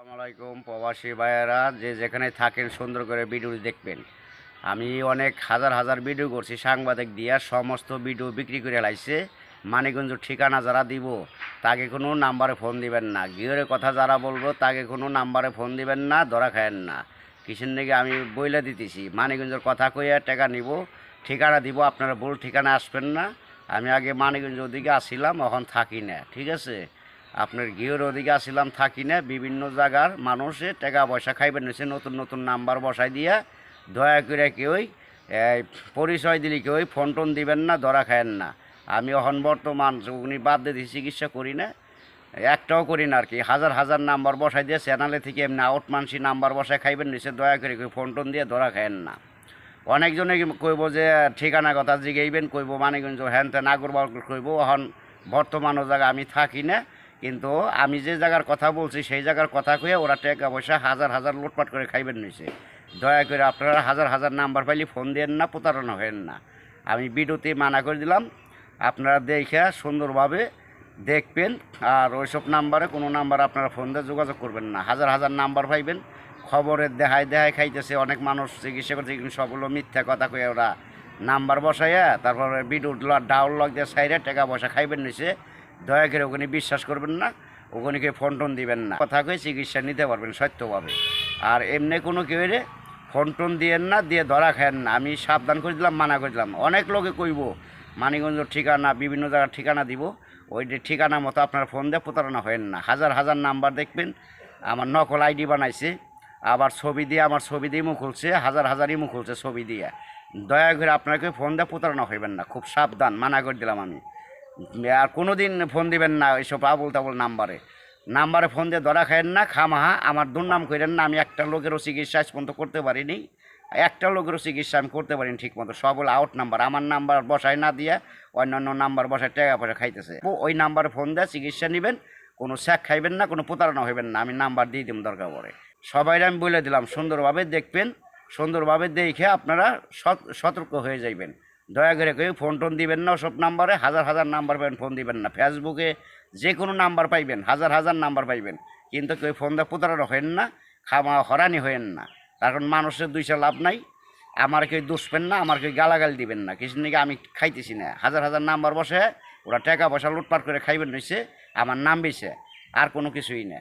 আসসালামু আলাইকুম প্রবাসী ভাইয়েরা, যে যেখানে থাকেন সুন্দর করে ভিডিও দেখবেন। আমি অনেক হাজার হাজার ভিডিও করছি, সাংবাদিক দিয়া সমস্ত ভিডিও বিক্রি করে লাইছে। মানিকগঞ্জ ঠিকানা যারা দিব তাকে কোনো নাম্বারে ফোন দিবেন না, গিয়রের কথা যারা বলবো তাকে কোনো নাম্বারে ফোন দিবেন না, ধরা খায়েন না। কিসের দিকে আমি বইলে দিতেছি, মানিকগঞ্জের কথা কইয়া টাকা নিব, ঠিকানা দিব, আপনারা ভুল ঠিকানা আসবেন না। আমি আগে মানিকগঞ্জ ওদিকে আসছিলাম, এখন থাকি না, ঠিক আছে? আপনার গৃহের ওদিকে আসছিলাম, থাকি না। বিভিন্ন জায়গার মানুষে টাকা পয়সা খাইবেন নিচ্ছে, নতুন নতুন নাম্বার বসাই দিয়া। দয়া করে কেউই পরিচয় দিলে কেউই ফোন টোন দিবেন না, ধরা খায়েন না। আমি এখন বর্তমান উনি বাদ দিয়ে চিকিৎসা করি না, একটাও করি না আর কি। হাজার হাজার নাম্বার বসাই দিয়ে চ্যানেলে থেকে এমনি আউট মানসি নাম্বার বসায় খাইবেন নিচ্ছে, দয়া করে কেউ ফোন টোন দিয়ে ধরা খায়েন না। অনেকজনে কইব যে ঠিকানা কথা জিগাইবেন, কইব মানিকগঞ্জ হ্যান ত্যান আগরবাল কইব। এখন বর্তমান ও জায়গা আমি থাকি না, কিন্তু আমি যে জায়গার কথা বলছি সেই জায়গার কথা কয়ে ওরা টাকা পয়সা হাজার হাজার লুটপাট করে খাইবেন নিছে। দয়া করে আপনারা হাজার হাজার নাম্বার পাইলে ফোন দেন না, প্রতারণা হেন না। আমি ভিডিওতে মানা করে দিলাম, আপনারা দেখে সুন্দরভাবে দেখবেন। আর ওইসব নাম্বারে কোনো নাম্বার আপনারা ফোন দিয়ে যোগাযোগ করবেন না। হাজার হাজার নাম্বার পাইবেন, খবরের দেখায় দেখায় খাইতেছে অনেক মানুষ, চিকিৎসা করছে, কিন্তু সবগুলো মিথ্যা কথা কয়ে ওরা নাম্বার বসাইয়া তারপরে ভিডিও ডাউন লগ দিয়ে সাইডে টাকা পয়সা খাইবেন নিছে। দয়া করে ওখানে বিশ্বাস করবেন না, ওখানে ফোন টোন দিবেন না, কথা কয়ে চিকিৎসা নিতে পারবেন সত্যভাবে। আর এমনি কোনো কেউ ফোন টোন দিয়েন না, দিয়ে ধরা খায়েন না। আমি সাবধান করে দিলাম, মানা করে দিলাম। অনেক লোকে কইব মানিকগঞ্জের ঠিকানা, বিভিন্ন জায়গার ঠিকানা দিব, ওই ঠিকানা মতো আপনার ফোন দিয়ে প্রতারণা হয়েন না। হাজার হাজার নাম্বার দেখবেন, আমার নকল আইডি বানাইছে, আবার ছবি দিয়ে, আমার ছবি দিয়ে মুখ খুলছে, হাজার হাজার ইমু খুলছে ছবি দিয়ে। দয়া করে আপনাকে ফোন দিয়ে প্রতারণা হইবেন না, খুব সাবধান, মানা করে দিলাম আমি। আর কোনো দিন ফোন দিবেন না এইসব আবুল তাবুল নাম্বারে ফোন দিয়ে ধরা খায়েন না। খামাহা আমার দুর্নাম করেন না। আমি একটা লোকেরও চিকিৎসা আজ পর্যন্ত করতে পারিনি, একটা লোকেরও চিকিৎসা আমি করতে পারিনি ঠিক মতো। সব হলো আউট নাম্বার, আমার নাম্বার বসায় না দিয়ে অন্যান্য নাম্বার বসায় টাকা পয়সা খাইতেছে। ওই নাম্বারে ফোন দিয়ে চিকিৎসা নেবেন, কোনো স্যাক খাইবেন না, কোনো প্রতারণা হইবেন না। আমি নাম্বার দিয়ে দিব দরকার পড়ে। সবাই আমি বলে দিলাম, সুন্দরভাবে দেখবেন, সুন্দরভাবে দেখে আপনারা সতর্ক হয়ে যাইবেন। দয়া করে কেউ ফোন টোন দিবেন না ওসব নাম্বারে। হাজার হাজার নাম্বার পাবেন, ফোন দিবেন না। ফেসবুকে যে কোনো নাম্বার পাইবেন, হাজার হাজার নাম্বার পাইবেন, কিন্তু কেউ ফোন দিয়ে প্রতারণা হয়েন না, হরানি হয়েন না। কারণ মানুষের দুইটা লাভ নাই। আমার কেউ দুষবেন না, আমার কেউ গালাগাল দিবেন না। কিছু নাকি আমি খাইতেছি না। হাজার হাজার নাম্বার বসে ওরা টাকা পয়সা লুটপাট করে খাইবেন নিছে, আমার নাম বেছে, আর কোনো কিছুই না।